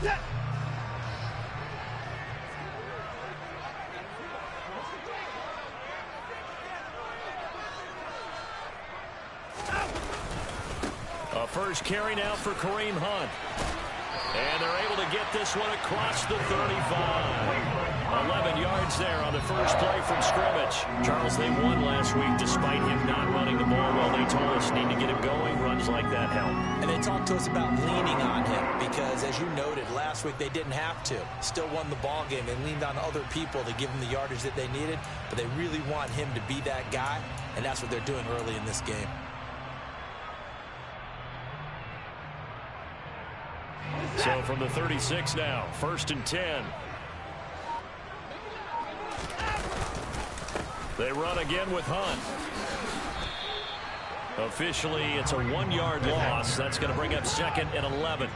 A first carry now for Kareem Hunt. And they're able to get this one across the 35. 11 yards there on the first play from scrimmage. Charles, they won last week despite him not running the ball well. They told us need to get him going. Runs like that help. And they talked to us about leaning on him because, as you noted, last week they didn't have to. Still won the ball game. They leaned on other people to give them the yardage that they needed, but they really want him to be that guy, and that's what they're doing early in this game. So from the 36 now, 1st and 10. They run again with Hunt. Officially, it's a 1-yard loss. That's going to bring up 2nd and 11.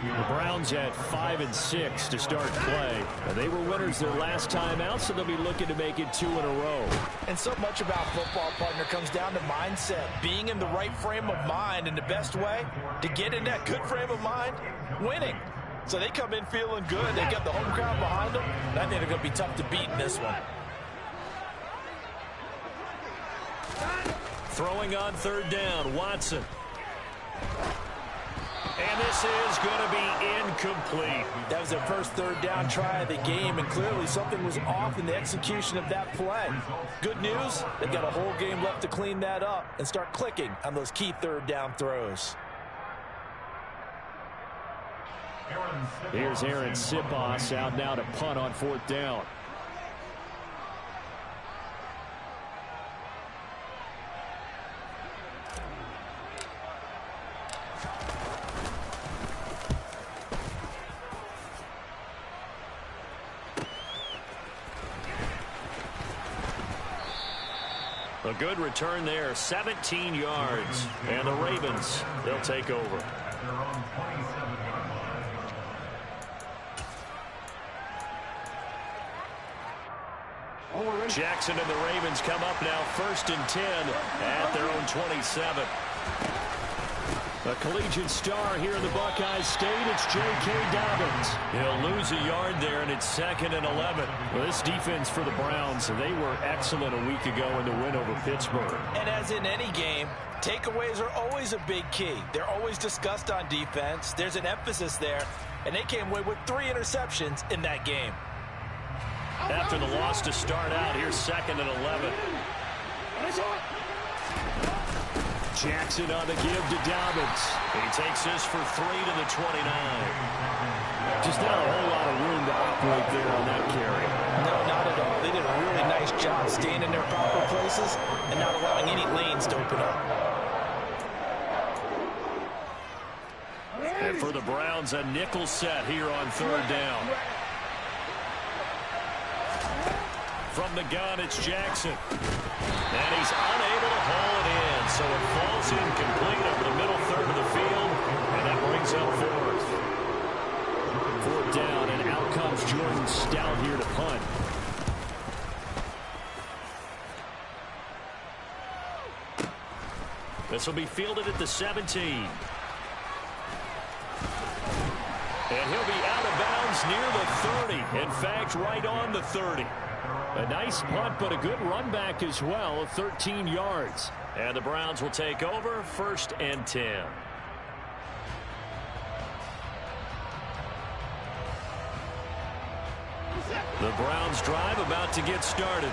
The Browns at 5 and 6 to start play. They were winners their last time out, so they'll be looking to make it 2 in a row. And so much about football, partner, comes down to mindset. Being in the right frame of mind, and the best way to get in that good frame of mind, winning. So they come in feeling good. They got the home crowd behind them. I think they're going to be tough to beat in this one. Throwing on 3rd down, Watson. And this is going to be incomplete. That was their first 3rd down try of the game, and clearly something was off in the execution of that play. Good news, they've got a whole game left to clean that up and start clicking on those key 3rd down throws. Here's Aaron Sipos out now to punt on 4th down. A good return there, 17 yards. And the Ravens, they'll take over. Jackson and the Ravens come up now 1st and 10 at their own 27. A collegiate star here in the Buckeye State, it's J.K. Dobbins. He'll lose a yard there, and it's 2nd and 11. Well, this defense for the Browns, they were excellent a week ago in the win over Pittsburgh. And as in any game, takeaways are always a big key. They're always discussed on defense. There's an emphasis there, and they came away with 3 interceptions in that game. After the loss to start out, here's 2nd and 11. Jackson on the give to Dobbins. He takes this for 3 to the 29. Just not a whole lot of room to operate there on that carry. No, not at all. They did a really nice job staying in their proper places and not allowing any lanes to open up. And for the Browns, a nickel set here on 3rd down. From the gun, it's Jackson. And he's unable to haul it in, so it falls incomplete over the middle third of the field, and that brings up 4th. 4th down, and out comes Jordan Stout here to punt. This will be fielded at the 17. And he'll be out of bounds near the 30. In fact, right on the 30. A nice punt, but a good run back as well, 13 yards. And the Browns will take over, 1st and 10. The Browns drive about to get started.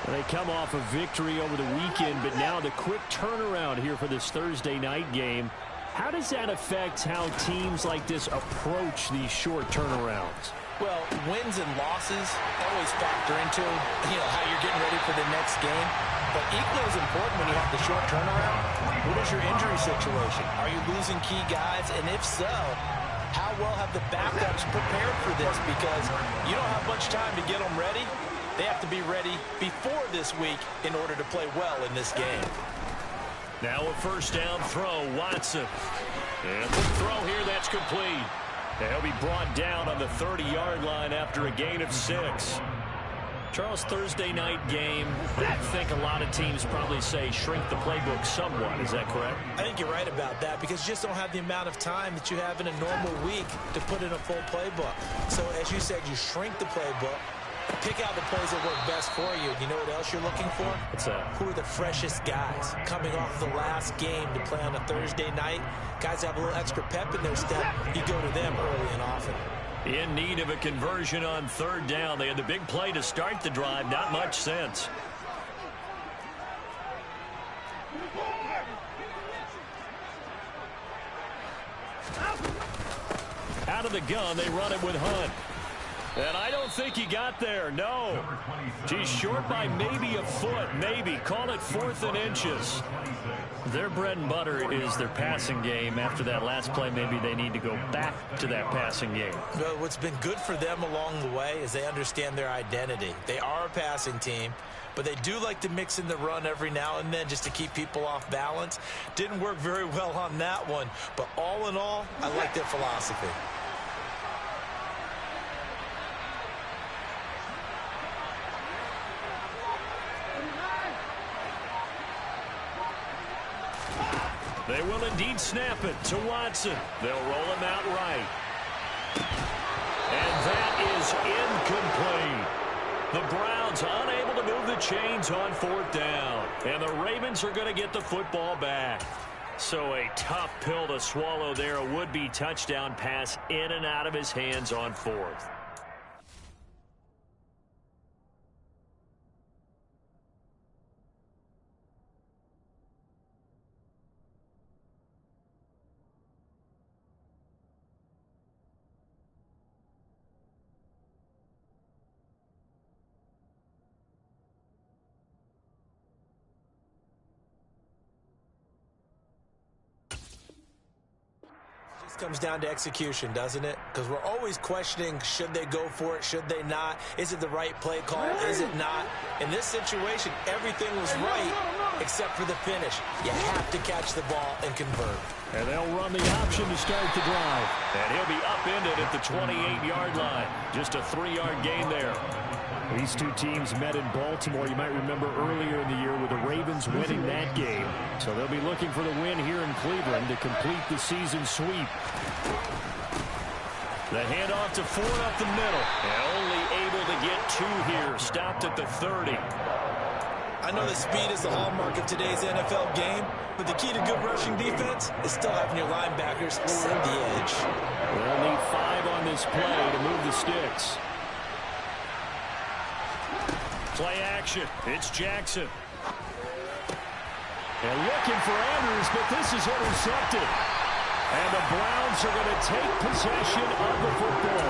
They come off a victory over the weekend, but now the quick turnaround here for this Thursday night game. How does that affect how teams like this approach these short turnarounds? Well, wins and losses always factor into, how you're getting ready for the next game. But equally as important when you have the short turnaround, what is your injury situation? Are you losing key guys? And if so, how well have the backups prepared for this? Because you don't have much time to get them ready. They have to be ready before this week in order to play well in this game. Now a 1st down throw, Watson. And the throw here, that's complete. And he'll be brought down on the 30-yard line after a gain of 6. Charles, Thursday night game, I think a lot of teams probably say shrink the playbook somewhat. Is that correct? I think you're right about that because you just don't have the amount of time that you have in a normal week to put in a full playbook. So, as you said, you shrink the playbook, pick out the plays that work best for you. You know what else you're looking for? What's that? Who are the freshest guys coming off the last game to play on a Thursday night? Guys have a little extra pep in their step. You go to them early and often. In need of a conversion on third down. They had the big play to start the drive. Not much sense. Out of the gun, they run it with Hunt. And I don't think he got there. No. He's short by maybe a foot. Maybe. Call it 4th and inches. Their bread and butter is their passing game. After that last play, maybe they need to go back to that passing game. Well, what's been good for them along the way is they understand their identity. They are a passing team, but they do like to mix in the run every now and then just to keep people off balance. Didn't work very well on that one, but all in all, I like their philosophy. They will indeed snap it to Watson. They'll roll him out right. And that is incomplete. The Browns unable to move the chains on 4th down. And the Ravens are going to get the football back. So a tough pill to swallow there. A would-be touchdown pass in and out of his hands on 4th. Comes down to execution, doesn't it? Because we're always questioning, should they go for it, should they not? Is it the right play call, is it not? In this situation, everything was right except for the finish. You have to catch the ball and convert. And they'll run the option to start the drive. And he'll be upended at the 28-yard line. Just a 3-yard gain there. These two teams met in Baltimore, you might remember, earlier in the year with the Ravens winning that game. So they'll be looking for the win here in Cleveland to complete the season sweep. The handoff to Ford up the middle. And only able to get 2 here. Stopped at the 30. I know that speed is the hallmark of today's NFL game, but the key to good rushing defense is still having your linebackers set the edge. They'll need 5 on this play to move the sticks. Play action. It's Jackson. And looking for Andrews, but this is intercepted. And the Browns are going to take possession of the football.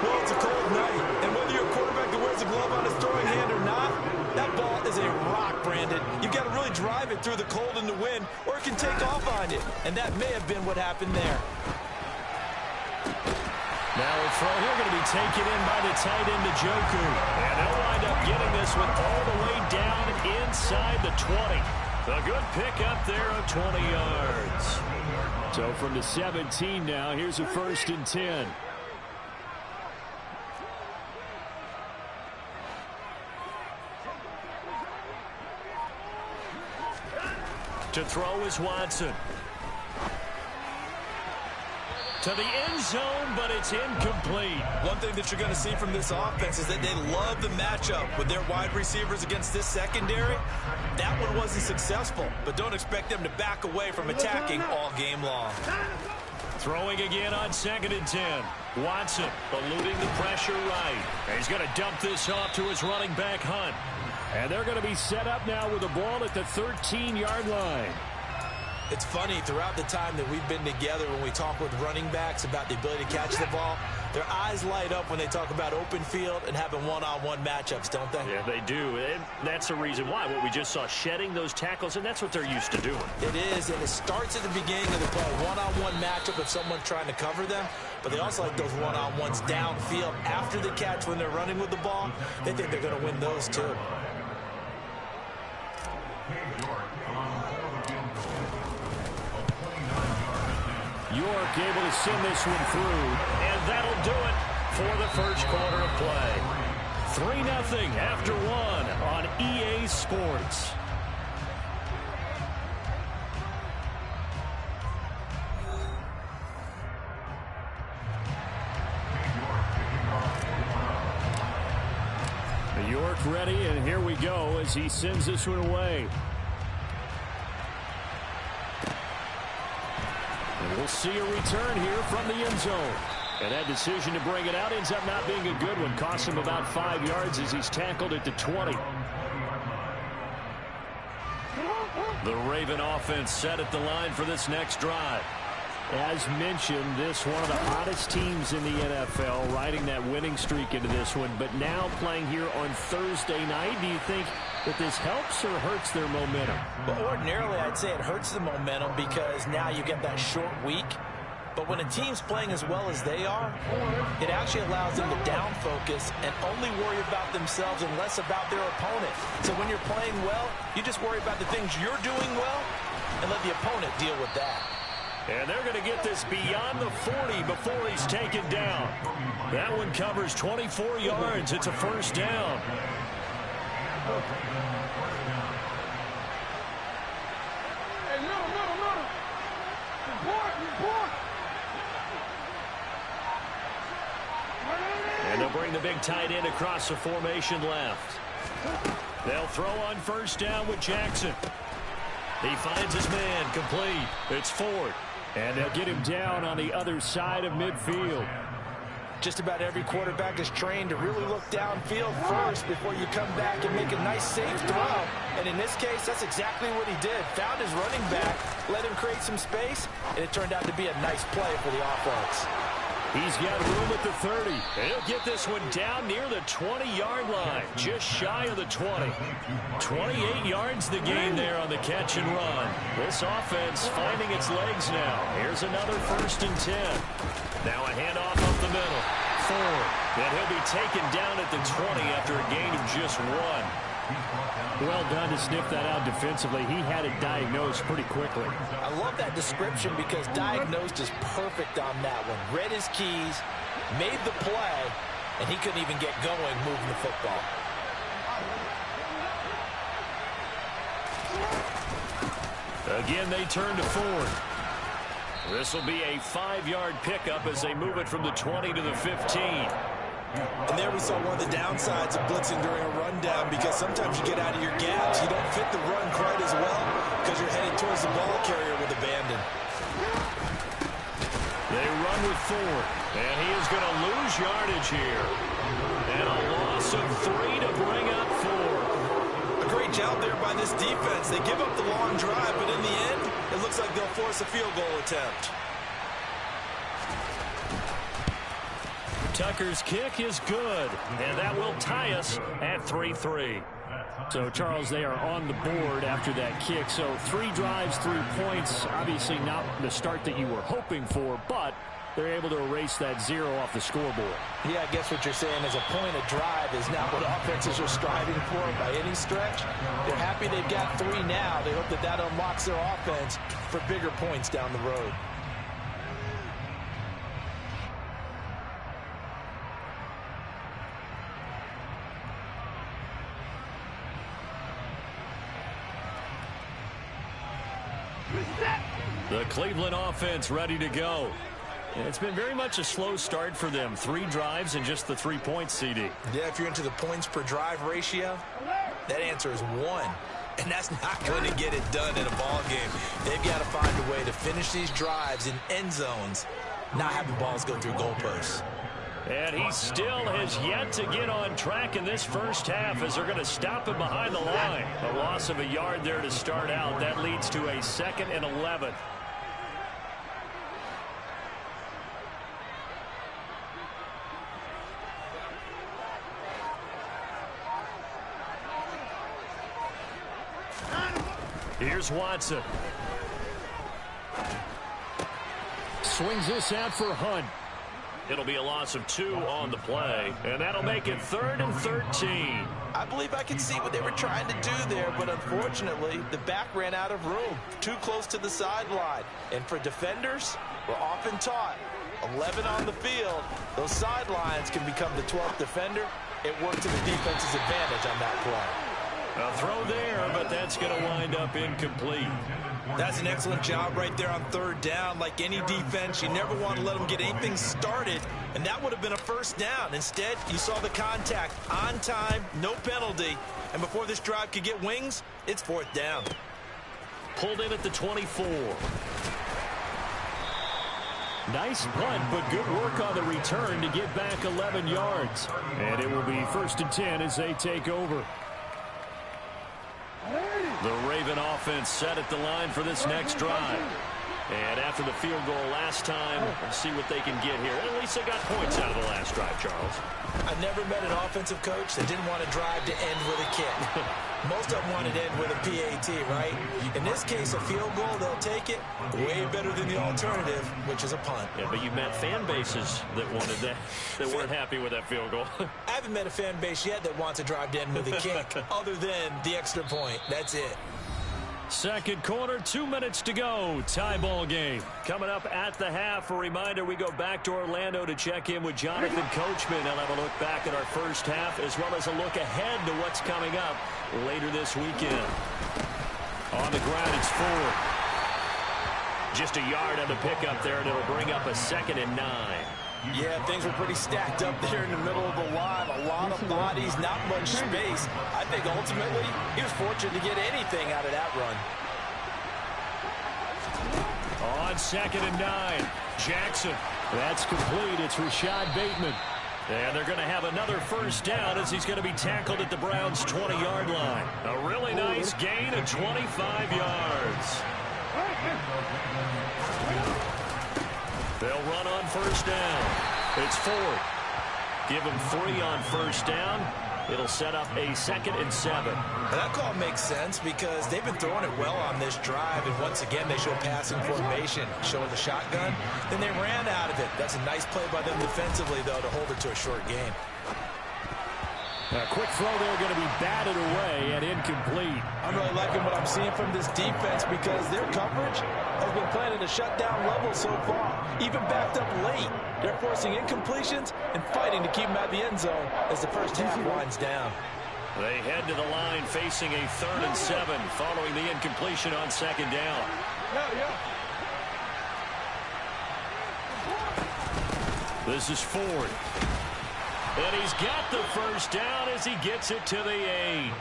Well, it's a cold night, and whether you're a quarterback that wears a glove on his throwing hand or not, that ball is a rock, Brandon. You've got to really drive it through the cold and the wind, or it can take off on you. And that may have been what happened there. Now a throw here going to be taken in by the tight end, Njoku. And they'll wind up getting this one all the way down inside the 20. A good pick up there of 20 yards. So from the 17 now, here's a 1st and 10. To throw is Watson. To the end zone, but it's incomplete. One thing that you're going to see from this offense is that they love the matchup with their wide receivers against this secondary. That one wasn't successful, but don't expect them to back away from attacking all game long. Throwing again on 2nd and 10. Watson eluding the pressure right. And he's going to dump this off to his running back, Hunt. And they're going to be set up now with the ball at the 13-yard line. It's funny, throughout the time that we've been together, when we talk with running backs about the ability to catch the ball, their eyes light up when they talk about open field and having one-on-one matchups, don't they? Yeah, they do. And that's the reason why. What we just saw, shedding those tackles, and that's what they're used to doing. It is, and it starts at the beginning of the play. One-on-one matchup if someone's trying to cover them, but they also like those one-on-ones downfield after the catch when they're running with the ball. They think they're going to win those too. York able to send this one through, and that'll do it for the first quarter of play. 3-0 after one on EA Sports. York ready, and here we go as he sends this one away. And we'll see a return here from the end zone. And that decision to bring it out ends up not being a good one. Costs him about 5 yards as he's tackled at the 20. The Raven offense set at the line for this next drive. As mentioned, this one of the hottest teams in the NFL, riding that winning streak into this one, but now playing here on Thursday night. Do you think that this helps or hurts their momentum? Well, ordinarily, I'd say it hurts the momentum because now you get that short week. But when a team's playing as well as they are, it actually allows them to down focus and only worry about themselves and less about their opponent. So when you're playing well, you just worry about the things you're doing well and let the opponent deal with that. And they're going to get this beyond the 40 before he's taken down. That one covers 24 yards. It's a first down. Hey, no. Report. And they'll bring the big tight end across the formation left. They'll throw on first down with Jackson. He finds his man complete. It's Ford. And they'll get him down on the other side of midfield. Just about every quarterback is trained to really look downfield first before you come back and make a nice, safe throw. And in this case, that's exactly what he did. Found his running back, let him create some space, and it turned out to be a nice play for the offense. He's got room at the 30. He'll get this one down near the 20-yard line, just shy of the 20. 28 yards the game there on the catch and run. This offense finding its legs now. Here's another 1st and 10. Now a handoff up the middle. Ford. And he'll be taken down at the 20 after a gain of just 1. Well done to sniff that out defensively. He had it diagnosed pretty quickly. I love that description because diagnosed is perfect on that one. Read his keys, made the play, and he couldn't even get going moving the football. Again, they turn to Ford. This will be a 5-yard pickup as they move it from the 20 to the 15. And there we saw one of the downsides of blitzing during a rundown because sometimes you get out of your gaps. You don't fit the run quite as well because you're headed towards the ball carrier with abandon. They run with Ford, and he is going to lose yardage here. And a loss of 3 to bring up Ford. A great job there by this defense. They give up the long drive, but in the end, it looks like they'll force a field goal attempt. Tucker's kick is good, and that will tie us at 3-3. So, Charles, they are on the board after that kick. So 3 drives, 3 points. Obviously not the start that you were hoping for, but they're able to erase that 0 off the scoreboard. Yeah, I guess what you're saying is a point of drive is not what offenses are striving for by any stretch. They're happy they've got 3 now. They hope that that unlocks their offense for bigger points down the road. The Cleveland offense ready to go. And it's been very much a slow start for them. 3 drives and just the 3 points, CD. Yeah, if you're into the points per drive ratio, that answer is 1. And that's not going to get it done in a ball game. They've got to find a way to finish these drives in end zones, not have the balls go through goalposts. And he still has yet to get on track in this first half as they're going to stop him behind the line. A loss of a yard there to start out. That leads to a 2nd and 11. Here's Watson. Swings this out for Hunt. It'll be a loss of 2 on the play, and that'll make it 3rd and 13. I believe I can see what they were trying to do there, but unfortunately, the back ran out of room, too close to the sideline. And for defenders, we're often taught, 11 on the field, those sidelines can become the 12th defender it worked to the defense's advantage on that play. A throw there, but that's going to wind up incomplete. That's an excellent job right there on third down. Like any defense, you never want to let them get anything started, and that would have been a first down. Instead, you saw the contact on time, no penalty, and before this drive could get wings, it's fourth down. Pulled in at the 24. Nice punt, but good work on the return to get back 11 yards. And it will be 1st and 10 as they take over. The Raven offense set at the line for this next drive. And after the field goal last time, we'll see what they can get here. At least they got points out of the last drive, Charles. I've never met an offensive coach that didn't want to drive to end with a kick. Most of them wanted to end with a PAT, right? In this case, a field goal, they'll take it way better than the alternative, which is a punt. Yeah, but you met fan bases that wanted that, that weren't happy with that field goal. I haven't met a fan base yet that wants to drive to end with a kick, other than the extra point. That's it. Second quarter, 2 minutes to go. Tie ball game. Coming up at the half, a reminder we go back to Orlando to check in with Jonathan Coachman. He'll have a look back at our first half as well as a look ahead to what's coming up later this weekend. On the ground, it's Ford. Just a yard on the pickup there, and it'll bring up a 2nd and 9. Yeah, things were pretty stacked up there in the middle of the line. A lot of bodies, not much space. I think ultimately he was fortunate to get anything out of that run. On 2nd and 9, Jackson. That's complete. It's Rashad Bateman. And they're going to have another first down as he's going to be tackled at the Browns' 20-yard line. A really nice gain of 25 yards. They'll run on first down. It's Ford. Give him 3 on first down. It'll set up a 2nd and 7. And that call makes sense because they've been throwing it well on this drive. And once again, they show passing formation, showing the shotgun. Then they ran out of it. That's a nice play by them defensively, though, to hold it to a short game. A quick throw there going to be batted away and incomplete. I'm really liking what I'm seeing from this defense because their coverage has been playing at a shutdown level so far. Even backed up late, they're forcing incompletions and fighting to keep them at the end zone as the first half winds down. They head to the line facing a 3rd and 7 following the incompletion on 2nd down. This is Ford. And he's got the first down as he gets it to the 8.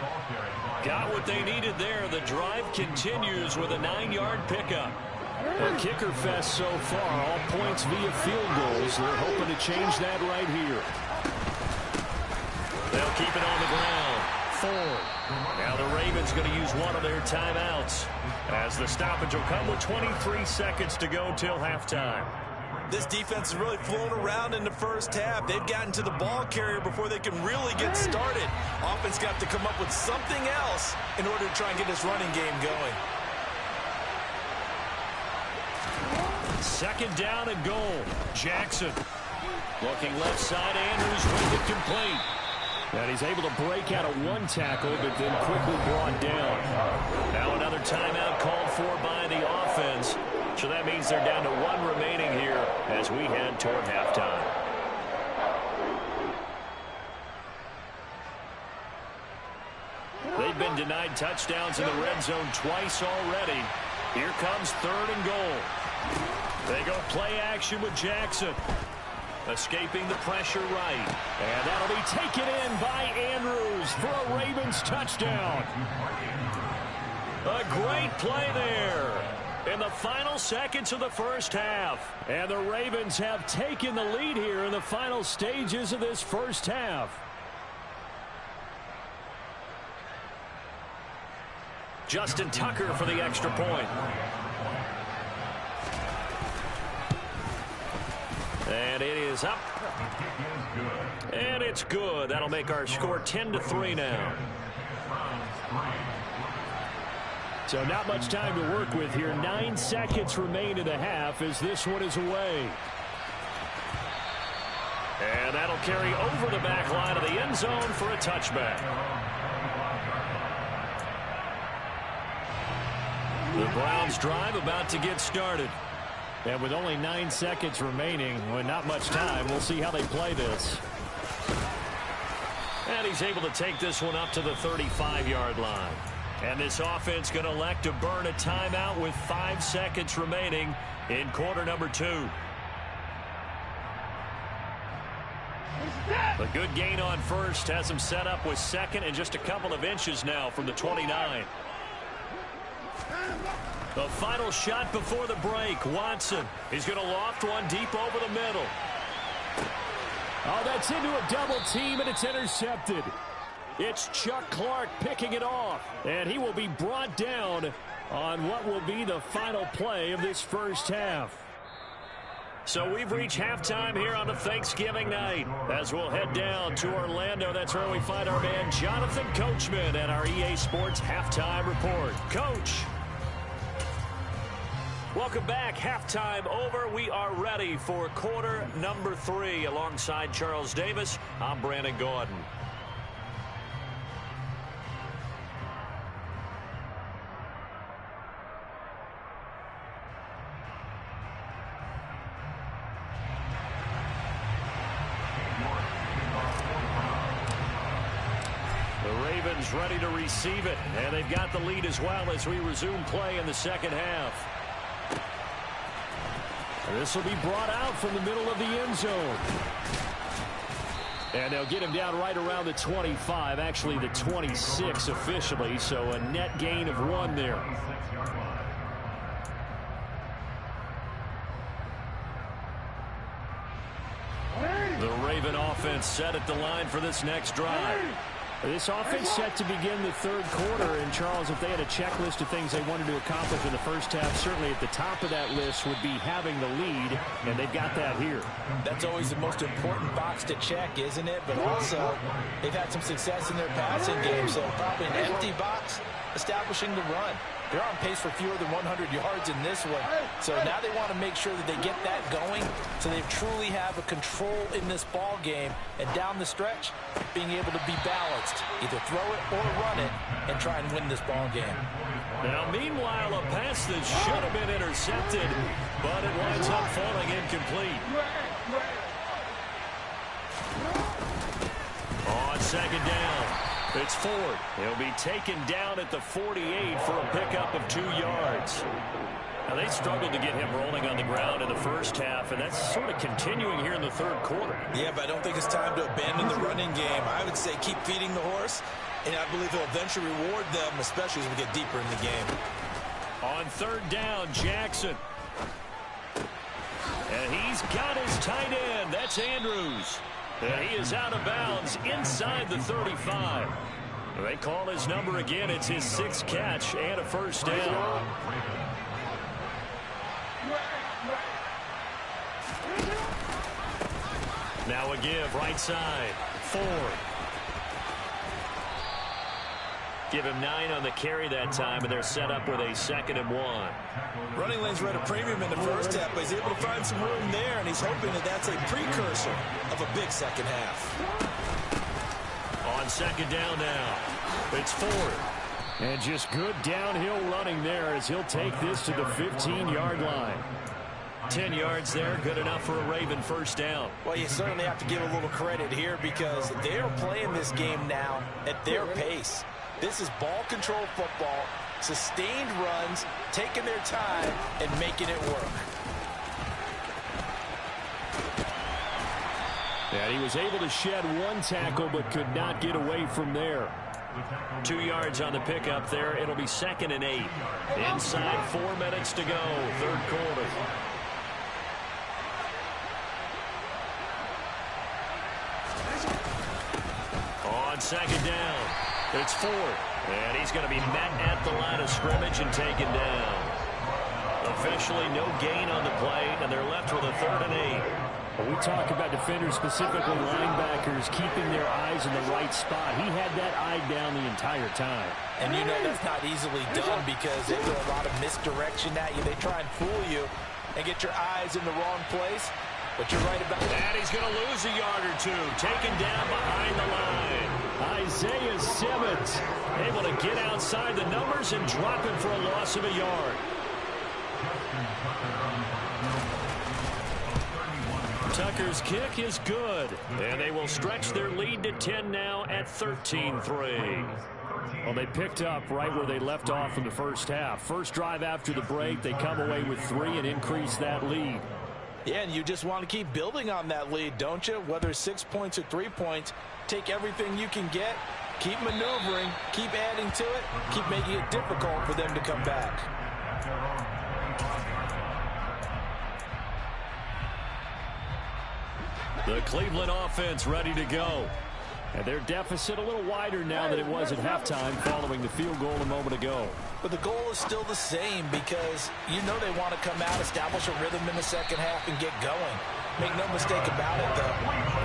Got what they needed there. The drive continues with a 9-yard pickup. A kicker fest so far. All points via field goals. They're hoping to change that right here. They'll keep it on the ground. Ford. Now the Ravens going to use one of their timeouts as the stoppage will come with 23 seconds to go till halftime. This defense has really flown around in the first half. They've gotten to the ball carrier before they can really get started. Offense got to come up with something else in order to try and get this running game going. 2nd down and goal. Jackson. Looking left side, Andrews with it complete. And he's able to break out of one tackle, but then quickly brought down. Now another timeout called for by the offense. So that means they're down to 1 remaining here as we head toward halftime. They've been denied touchdowns in the red zone twice already. Here comes 3rd and goal. They go play action with Jackson. Escaping the pressure right. And that'll be taken in by Andrews for a Ravens touchdown. A great play there in the final seconds of the first half. And the Ravens have taken the lead here in the final stages of this first half. Justin Tucker for the extra point. And it is up. And it's good. That'll make our score 10-3 now. So not much time to work with here. 9 seconds remain in the half as this one is away. And that'll carry over the back line of the end zone for a touchback. The Browns drive about to get started. And with only 9 seconds remaining, with not much time, we'll see how they play this. And he's able to take this one up to the 35-yard line. And this offense going to elect to burn a timeout with 5 seconds remaining in quarter number 2. A good gain on first has him set up with second and just a couple of inches now from the 29. The final shot before the break. Watson. He's going to loft one deep over the middle. Oh, that's into a double team, and it's intercepted. It's Chuck Clark picking it off, and he will be brought down on what will be the final play of this first half. So we've reached halftime here on a Thanksgiving night. As we'll head down to Orlando, that's where we find our man Jonathan Coachman at our EA Sports Halftime Report. Coach. Welcome back. Halftime over. We are ready for quarter number 3. Alongside Charles Davis, I'm Brandon Gordon. Ravens ready to receive it, and they've got the lead as well as we resume play in the second half. This will be brought out from the middle of the end zone. And they'll get him down right around the 25, actually the 26 officially, so a net gain of 1 there. The Raven offense set at the line for this next drive. This offense set to begin the third quarter, and Charles, if they had a checklist of things they wanted to accomplish in the first half, certainly at the top of that list would be having the lead, and they've got that here. That's always the most important box to check, isn't it? But also, they've had some success in their passing game, so probably an empty box establishing the run. They're on pace for fewer than 100 yards in this one. So now they want to make sure that they get that going so they truly have a control in this ball game. And down the stretch, being able to be balanced. Either throw it or run it and try and win this ball game. Now, meanwhile, a pass that should have been intercepted, but it winds up falling incomplete. On second down. It's Ford. He'll be taken down at the 48 for a pickup of 2 yards. Now, they struggled to get him rolling on the ground in the first half, and that's sort of continuing here in the third quarter. Yeah, but I don't think it's time to abandon the running game. I would say keep feeding the horse, and I believe he'll eventually reward them, especially as we get deeper in the game. On third down, Jackson. And he's got his tight end. That's Andrews. And he is out of bounds inside the 35. They call his number again. It's his 6th catch and a first down. Now a give right side. Ford. Give him 9 on the carry that time, and they're set up with a 2nd and 1. Running lanes were at a premium in the first half, but he's able to find some room there, and he's hoping that that's a precursor of a big second half. On second down now, it's Ford. And just good downhill running there as he'll take this to the 15-yard line. 10 yards there, good enough for a Raven first down. Well, you certainly have to give a little credit here because they're playing this game now at their pace. This is ball control football, sustained runs, taking their time, and making it work. And he was able to shed 1 tackle but could not get away from there. 2 yards on the pickup there. It'll be 2nd and 8. Inside 4 minutes to go, third quarter. On second down, it's Ford. And he's going to be met at the line of scrimmage and taken down. Officially no gain on the play, and they're left with a 3rd and 8. When we talk about defenders, specifically linebackers, keeping their eyes in the right spot. He had that eye down the entire time. And you know that's not easily done because they throw a lot of misdirection at you. They try and fool you and get your eyes in the wrong place. But you're right about that. And he's going to lose a yard or 2. Taken down behind the line. Isaiah Simmons able to get outside the numbers and drop him for a loss of a yard. Tucker's kick is good. And they will stretch their lead to 10 now at 13-3. Well, they picked up right where they left off in the first half. First drive after the break, they come away with 3 and increase that lead. Yeah, and you just want to keep building on that lead, don't you? Whether it's 6 points or 3 points, take everything you can get, keep maneuvering, keep adding to it, keep making it difficult for them to come back. The Cleveland offense ready to go. And their deficit a little wider now than it was at halftime following the field goal a moment ago. But the goal is still the same because you know they want to come out, establish a rhythm in the second half, and get going. Make no mistake about it, though.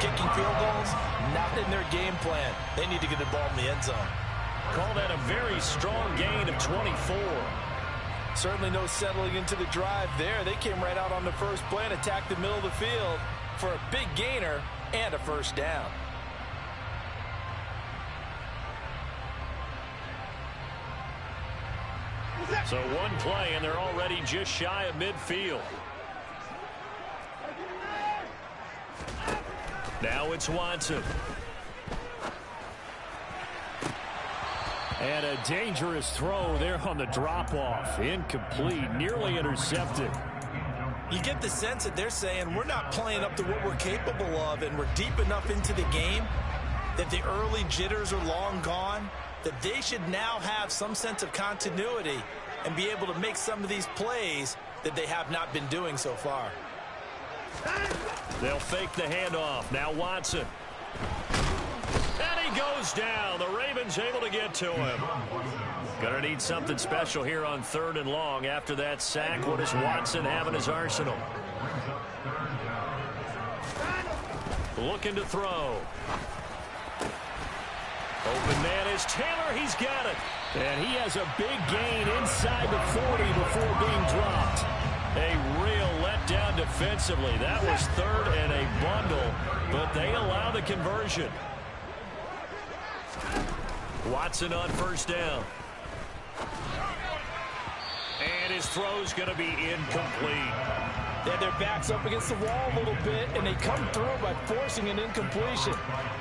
Kicking field goals, not in their game plan. They need to get the ball in the end zone. Call that a very strong gain of 24. Certainly no settling into the drive there. They came right out on the first play and attacked the middle of the field for a big gainer and a first down. So one play, and they're already just shy of midfield. Now it's Watson. And a dangerous throw there on the drop-off. Incomplete, nearly intercepted. You get the sense that they're saying we're not playing up to what we're capable of, and we're deep enough into the game that the early jitters are long gone, that they should now have some sense of continuity and be able to make some of these plays that they have not been doing so far. They'll fake the handoff. Now Watson. And he goes down. The Ravens able to get to him. Gonna need something special here on 3rd and long. After that sack, what does Watson have in his arsenal? Looking to throw. Open man is Taylor. He's got it. And he has a big gain inside the 40 before being dropped. A real letdown defensively. That was 3rd and a bundle, but they allow the conversion. Watson on first down. And his throw's going to be incomplete. Yeah, their back's up against the wall a little bit, and they come through by forcing an incompletion.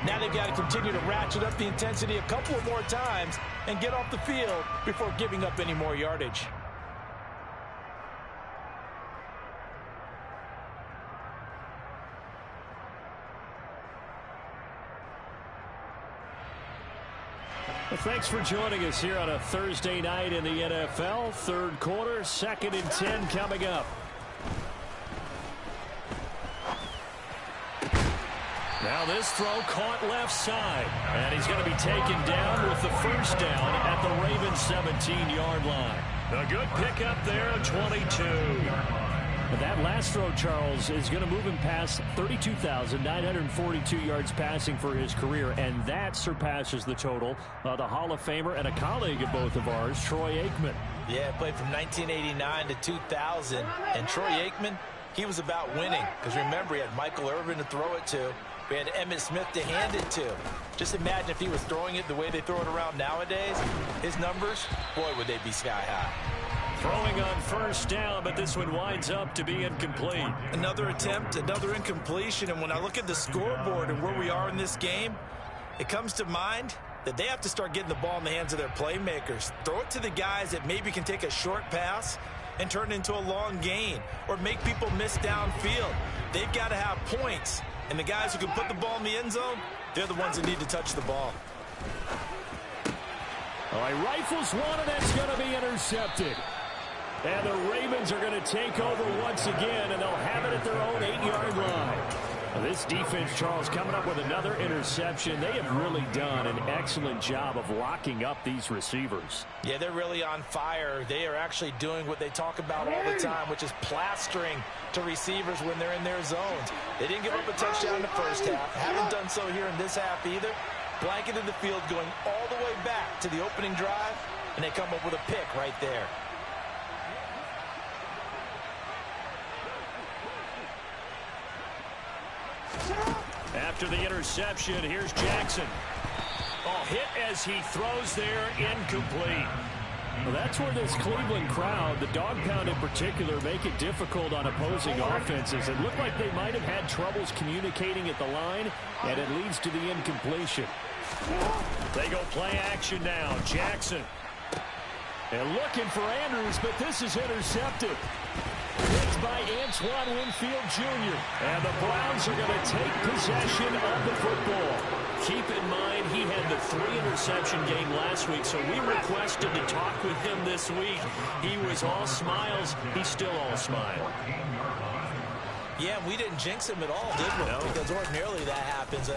Now they've got to continue to ratchet up the intensity a couple of more times and get off the field before giving up any more yardage. Well, thanks for joining us here on a Thursday night in the NFL. 3rd quarter, 2nd and 10 coming up. Now this throw caught left side. And he's going to be taken down with the first down at the Ravens 17-yard line. A good pickup there of 22. But that last throw, Charles, is going to move him past 32,942 yards passing for his career, and that surpasses the total of the Hall of Famer and a colleague of both of ours, Troy Aikman. Yeah, played from 1989 to 2000, and Troy Aikman, he was about winning, because remember, he had Michael Irvin to throw it to. We had Emmitt Smith to hand it to. Just imagine if he was throwing it the way they throw it around nowadays, his numbers, boy, would they be sky high. Throwing on first down, but this one winds up to be incomplete. Another attempt, another incompletion, and when I look at the scoreboard and where we are in this game, it comes to mind that they have to start getting the ball in the hands of their playmakers. Throw it to the guys that maybe can take a short pass and turn it into a long gain or make people miss downfield. They've got to have points, and the guys who can put the ball in the end zone, they're the ones that need to touch the ball. All right, rifles one, and that's going to be intercepted. And the Ravens are going to take over once again, and they'll have it at their own 8-yard line. Now, this defense, Charles, coming up with another interception. They have really done an excellent job of locking up these receivers. Yeah, they're really on fire. They are actually doing what they talk about all the time, which is plastering to receivers when they're in their zones. They didn't give up a touchdown in the first half. Haven't done so here in this half either. Blanketed the field going all the way back to the opening drive, and they come up with a pick right there. After the interception, here's Jackson. Oh, hit as he throws there, incomplete. Well, that's where this Cleveland crowd, the dog pound in particular, make it difficult on opposing offenses. It looked like they might have had troubles communicating at the line, and it leads to the incompletion. They go play action now. Jackson. And looking for Andrews, but this is intercepted. It's by Antoine Winfield Jr. And the Browns are going to take possession of the football. Keep in mind, he had the 3-interception game last week, so we requested to talk with him this week. He was all smiles. He's still all smile. Yeah, we didn't jinx him at all, did we? No. Because ordinarily that happens,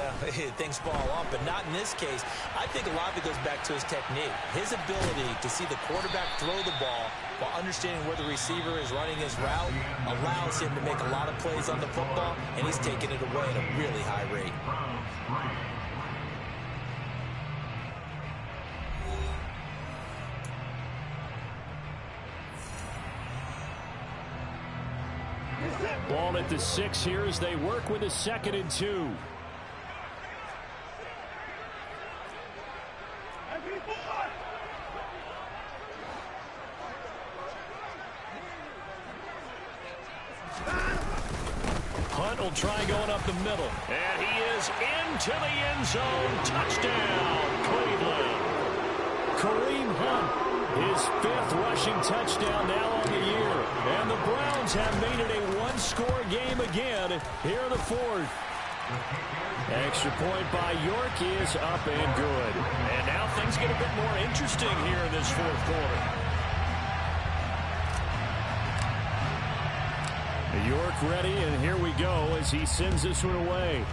things fall off, but not in this case. I think a lot of it goes back to his technique. His ability to see the quarterback throw the ball while understanding where the receiver is running his route allows him to make a lot of plays on the football, and he's taking it away at a really high rate. Ball at the 6 here as they work with a 2nd and 2. Hunt will try going up the middle. And he is into the end zone. Touchdown, Cleveland. Kareem Hunt, his 5th rushing touchdown now on the year. And the Browns have made it a one-score game again here in the 4th. Extra point by York is up and good. And now things get a bit more interesting here in this 4th quarter. York ready, and here we go as he sends this one away.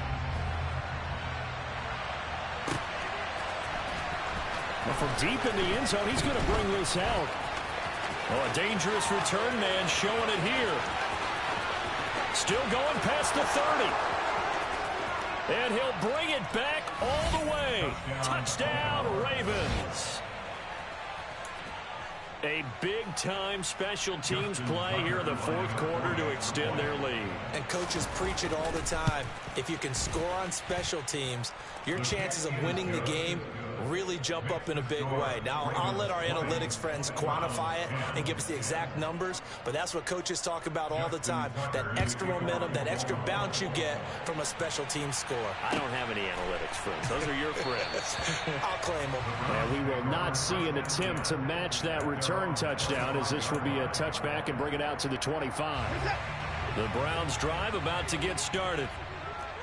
Well, from deep in the end zone, he's going to bring this out. Oh, a dangerous return man showing it here. Still going past the 30. And he'll bring it back all the way. Touchdown, Ravens. A big-time special teams play here in the 4th quarter to extend their lead. And coaches preach it all the time. If you can score on special teams, your chances of winning the game really jump up in a big way. Now, I'll let our analytics friends quantify it and give us the exact numbers, but that's what coaches talk about all the time, that extra momentum, that extra bounce you get from a special team score. I don't have any analytics friends. Those are your friends. I'll claim them. And we will not see an attempt to match that return touchdown, as this will be a touchback and bring it out to the 25. The Browns drive about to get started.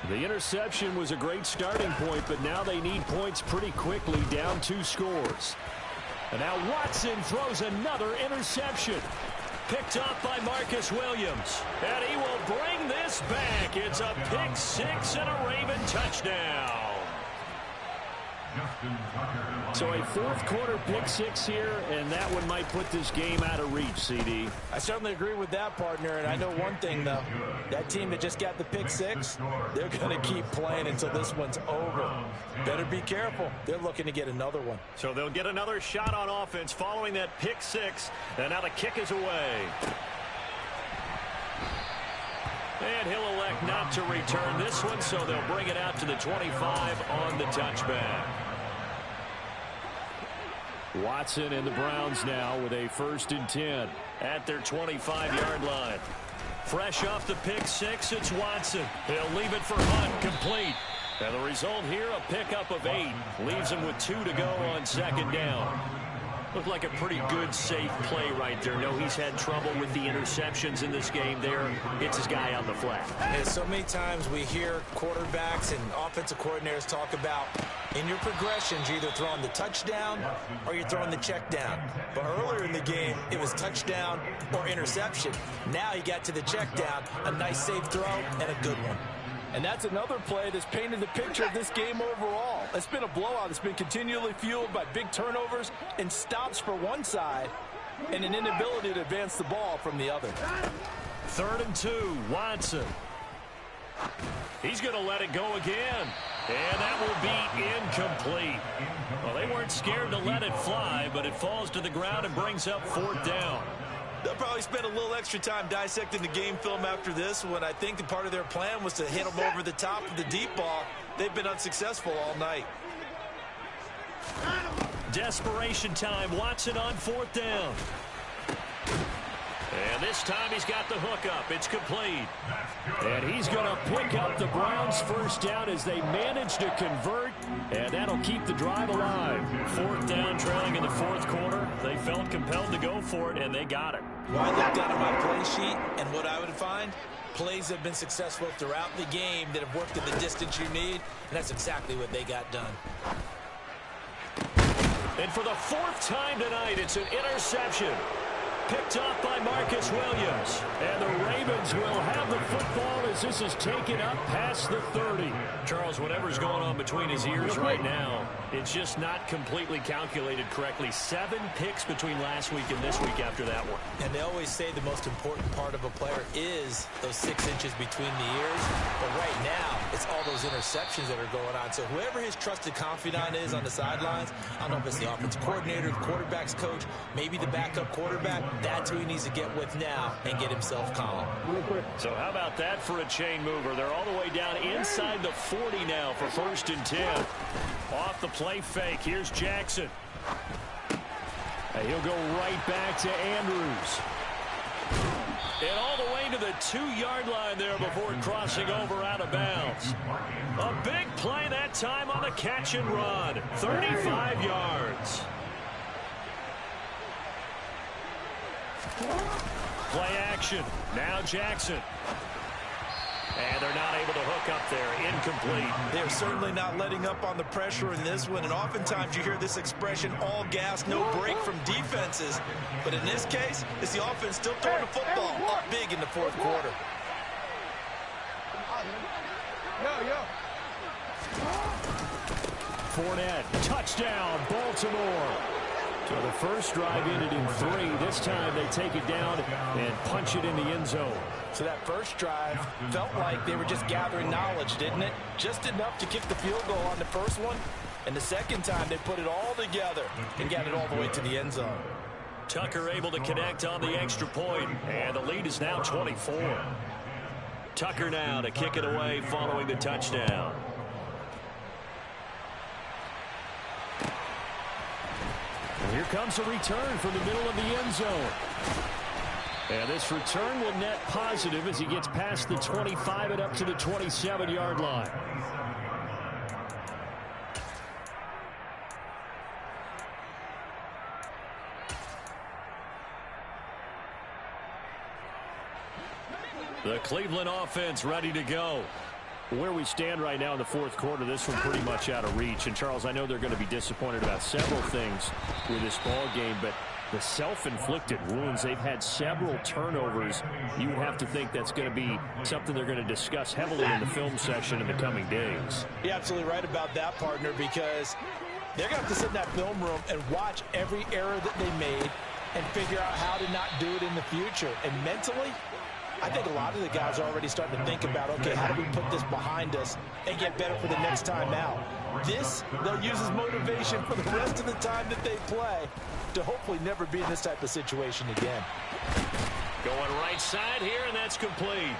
The interception was a great starting point, but now they need points pretty quickly, down 2 scores. And now Watson throws another interception. Picked off by Marcus Williams. And he will bring this back. It's a pick 6 and a Raven touchdown. So a 4th quarter pick 6 here, and that one might put this game out of reach, CD. I certainly agree with that, partner, and I know one thing, though. That team that just got the pick 6, they're going to keep playing until this one's over. Better be careful. They're looking to get another one. So they'll get another shot on offense following that pick 6, and now the kick is away. And he'll elect not to return this one, so they'll bring it out to the 25 on the touchback. Watson and the Browns now with a 1st and 10 at their 25-yard line. Fresh off the pick 6, it's Watson. He'll leave it for Hunt, complete. And the result here, a pickup of 8. Leaves him with 2 to go on 2nd down. Looked like a pretty good, safe play right there. No, he's had trouble with the interceptions in this game there. It's his guy on the flat. And so many times we hear quarterbacks and offensive coordinators talk about in your progressions, you're either throwing the touchdown or you're throwing the check down. But earlier in the game, it was touchdown or interception. Now he got to the check down, a nice safe throw, and a good one. And that's another play that's painted the picture of this game overall. It's been a blowout. It's been continually fueled by big turnovers and stops for one side and an inability to advance the ball from the other. 3rd and 2, Watson. He's going to let it go again. And that will be incomplete. Well, they weren't scared to let it fly, but it falls to the ground and brings up 4th down. They'll probably spend a little extra time dissecting the game film after this when I think part of their plan was to hit them over the top of the deep ball. They've been unsuccessful all night. Desperation time. Watson on 4th down. And this time he's got the hook up. It's complete. And he's going to pick up the Browns' first down as they manage to convert, and that'll keep the drive alive. 4th down, trailing in the 4th quarter. They felt compelled to go for it, and they got it. Well, I looked down at my play sheet, and what I would find, plays have been successful throughout the game that have worked at the distance you need, and that's exactly what they got done. And for the 4th time tonight, it's an interception. Picked off by Marcus Williams. And the Ravens will have the football as this is taken up past the 30. Charles, whatever's going on between his ears right now, it's just not completely calculated correctly. 7 picks between last week and this week after that one. And they always say the most important part of a player is those 6 inches between the ears. But right now, it's all those interceptions that are going on. So whoever his trusted confidant is on the sidelines, I don't know if it's the offensive coordinator, the quarterback's coach, maybe the backup quarterback, that's who he needs to get with now and get himself calm. So how about that for a chain mover? They're all the way down inside the 40 now for 1st and 10. Off the play fake. Here's Jackson. And he'll go right back to Andrews. And all the way to the 2-yard line there before crossing over out of bounds. A big play that time on the catch and run. 35 yards. Play action. Now Jackson. And they're not able to hook up there. Incomplete. They're certainly not letting up on the pressure in this one. And oftentimes you hear this expression, all gas, no break from defenses. But in this case, it's the offense still throwing the football up big in the 4th quarter. Fournette, touchdown, Baltimore. So the first drive ended in 3. This time they take it down and punch it in the end zone. So that first drive felt like they were just gathering knowledge, didn't it? Just enough to kick the field goal on the first one. And the second time they put it all together and got it all the way to the end zone. Tucker able to connect on the extra point, and the lead is now 24. Tucker now to kick it away following the touchdown. And here comes a return from the middle of the end zone. And this return will net positive as he gets past the 25 and up to the 27-yard line. The Cleveland offense ready to go. Where we stand right now in the 4th quarter, this one pretty much out of reach. And, Charles, I know they're going to be disappointed about several things with this ball game, but the self-inflicted wounds, they've had several turnovers. You would have to think that's going to be something they're going to discuss heavily in the film session in the coming days. You're absolutely right about that, partner, because they're going to have to sit in that film room and watch every error that they made and figure out how to not do it in the future. And mentally, I think a lot of the guys are already starting to think about, okay, how do we put this behind us and get better for the next time out? This, they'll use as motivation for the rest of the time that they play to hopefully never be in this type of situation again. Going right side here, and that's complete.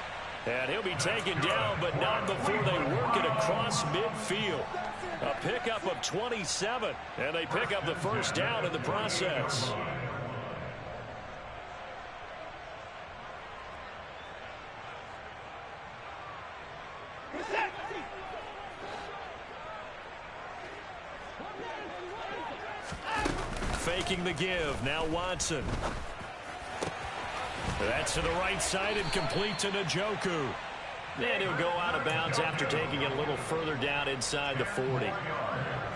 And he'll be taken down, but not before they work it across midfield. A pickup of 27, and they pick up the first down in the process. Faking the give. Now Watson. That's to the right side and complete to Njoku. And he'll go out of bounds after taking it a little further down inside the 40.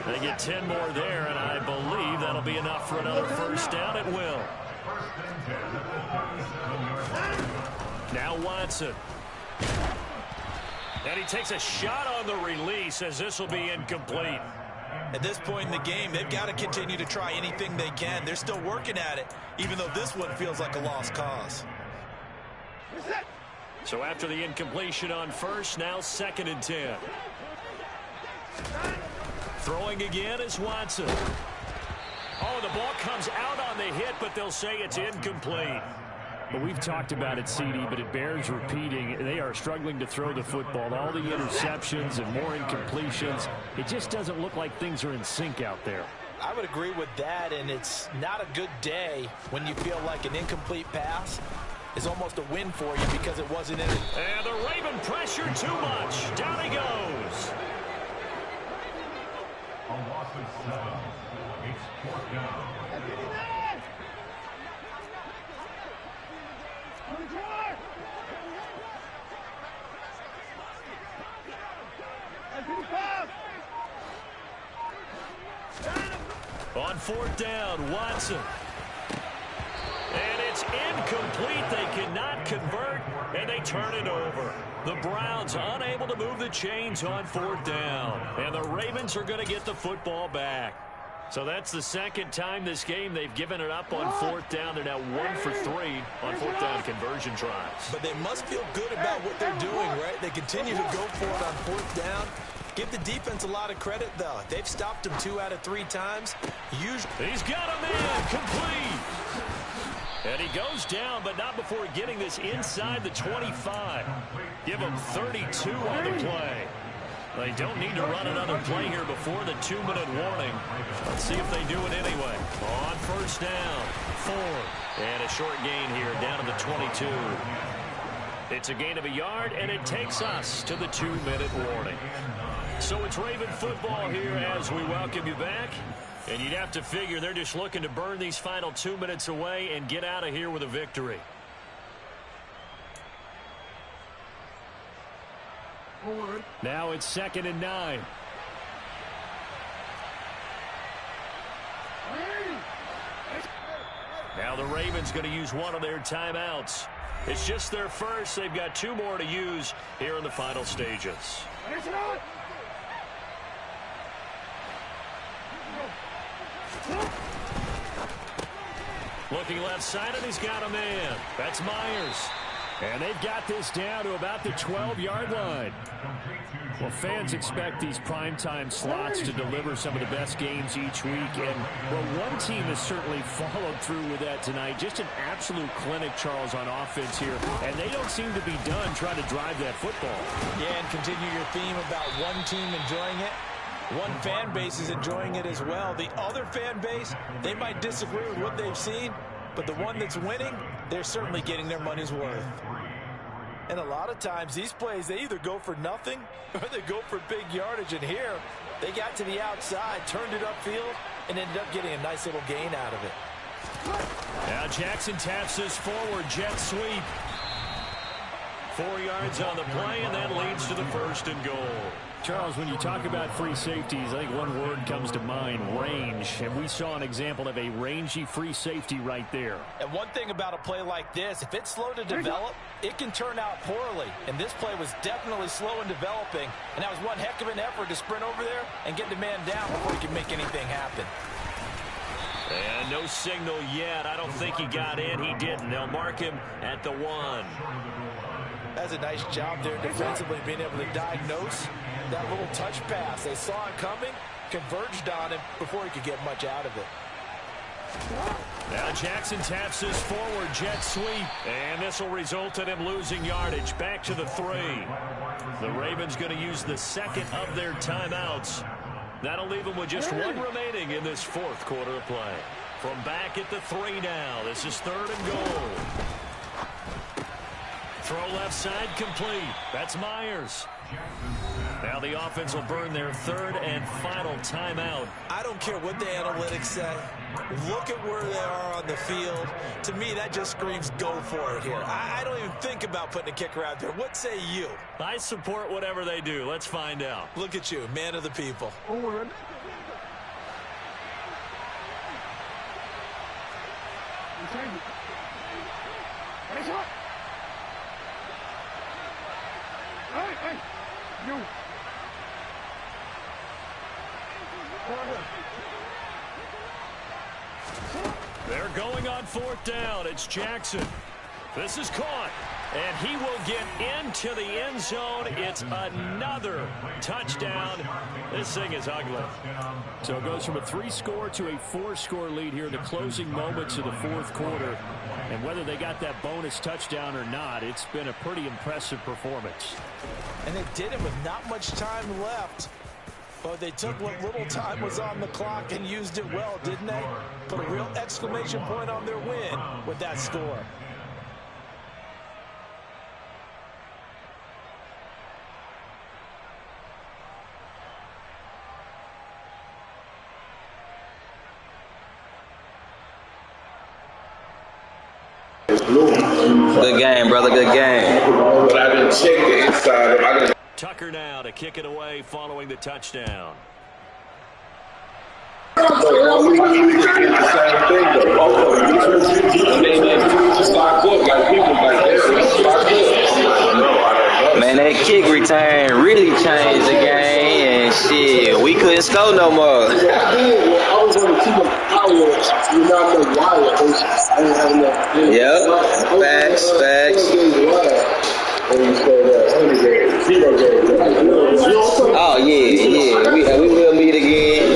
They get 10 more there, and I believe that'll be enough for another first down. It will. Now Watson. And he takes a shot on the release as this will be incomplete. At this point in the game, they've got to continue to try anything they can. They're still working at it, even though this one feels like a lost cause. So after the incompletion on first, now 2nd and 10. Throwing again is Watson. Oh, the ball comes out on the hit, but they'll say it's incomplete. But we've talked about it, CD, but it bears repeating. They are struggling to throw the football. All the interceptions and more incompletions. It just doesn't look like things are in sync out there. I would agree with that, and it's not a good day when you feel like an incomplete pass is almost a win for you because it wasn't in it. And the Raven pressure too much. Down he goes. A loss of 7. It's 4th down. On 4th down, Watson. And it's incomplete. They cannot convert, and they turn it over. The Browns unable to move the chains on 4th down. And the Ravens are going to get the football back. So that's the second time this game they've given it up on 4th down. They're now 1 for 3 on 4th down conversion tries. But they must feel good about what they're doing, right? They continue to go for it on 4th down. Give the defense a lot of credit, though. They've stopped him 2 out of 3 times. He's got a man complete. And he goes down, but not before getting this inside the 25. Give him 32 on the play. They don't need to run another play here before the 2-minute warning. Let's see if they do it anyway. On 1st down, 4. And a short gain here down to the 22. It's a gain of a yard, and it takes us to the 2-minute warning. So it's Raven football here as we welcome you back. And you'd have to figure they're just looking to burn these final 2 minutes away and get out of here with a victory. Now it's 2nd and 9. Now the Ravens going to use one of their timeouts. It's just their first. They've got 2 more to use here in the final stages. Looking left side, and he's got a man. That's Myers. And they've got this down to about the 12-yard line. Well, fans expect these primetime slots to deliver some of the best games each week. And, well, one team has certainly followed through with that tonight. Just an absolute clinic, Charles, on offense here. And they don't seem to be done trying to drive that football. Yeah, and continue your theme about one team enjoying it. One fan base is enjoying it as well. The other fan base, they might disagree with what they've seen, but the one that's winning, they're certainly getting their money's worth. And a lot of times, these plays, they either go for nothing or they go for big yardage. And here, they got to the outside, turned it upfield, and ended up getting a nice little gain out of it. Now Jackson taps this forward jet sweep. 4 yards on the play, and that leads to the 1st and goal. Charles, when you talk about free safeties, I think one word comes to mind, range. And we saw an example of a rangy free safety right there. And one thing about a play like this, if it's slow to develop, it can turn out poorly. And this play was definitely slow in developing. And that was one heck of an effort to sprint over there and get the man down before he could make anything happen. And no signal yet. I don't think he got in. He didn't. They'll mark him at the 1. That's a nice job there defensively, being able to diagnose that little touch pass. They saw it coming, converged on him before he could get much out of it. Now Jackson taps this forward jet sweep, and this will result in him losing yardage. Back to the 3. The Ravens going to use the 2nd of their timeouts. That'll leave them with just 1 remaining in this 4th quarter of play. From back at the 3 now, this is 3rd and goal. Throw left side complete. That's Myers. Now the offense will burn their 3rd and final timeout. I don't care what the analytics say. Look at where they are on the field. To me, that just screams go for it here. I don't even think about putting a kicker out there. What say you? I support whatever they do. Let's find out. Look at you, man of the people. They're going on 4th down. It's Jackson. This is caught. And he will get into the end zone. It's another touchdown. This thing is ugly. So it goes from a 3-score to a 4-score lead here in the closing moments of the 4th quarter. And whether they got that bonus touchdown or not, it's been a pretty impressive performance. And they did it with not much time left. Well, they took what little time was on the clock and used it well, didn't they? Put a real exclamation point on their win with that score. Good game, brother. Good game. But I didn't check the inside of it. Tucker now to kick it away following the touchdown. Man, that kick return really changed the game, and shit, we couldn't score no more. Yep, facts. Oh yeah, we will meet again.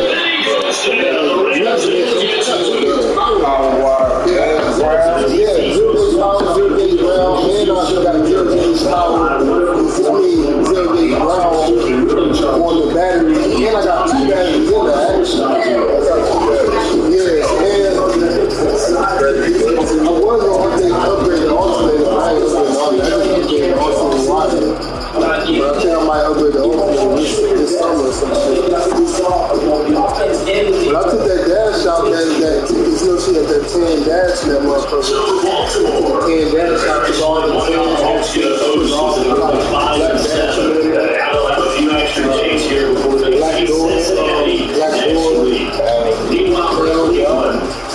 When I took that dash out, man, you can still see that 10 dash in that motherfucker. 10 dash out to all the 10 dash. A few extra days here before the black door.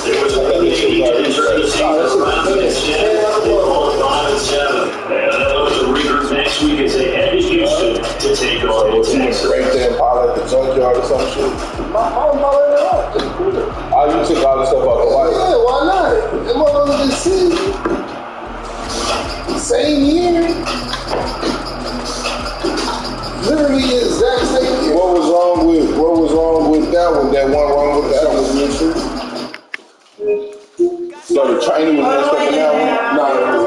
There was a elimination during the season round instead. They fall 5-7. And they'll look to regroup next week as they head to Houston to take on the Texans. Right there and pile at the junkyard or some shit. Oh, you took all the stuff out the white? Yeah, why not? That motherfucker just same year. Literally the exact same year. What was wrong with that one? That one wrong with that one was me too. So the training was messed up in that one? Nah,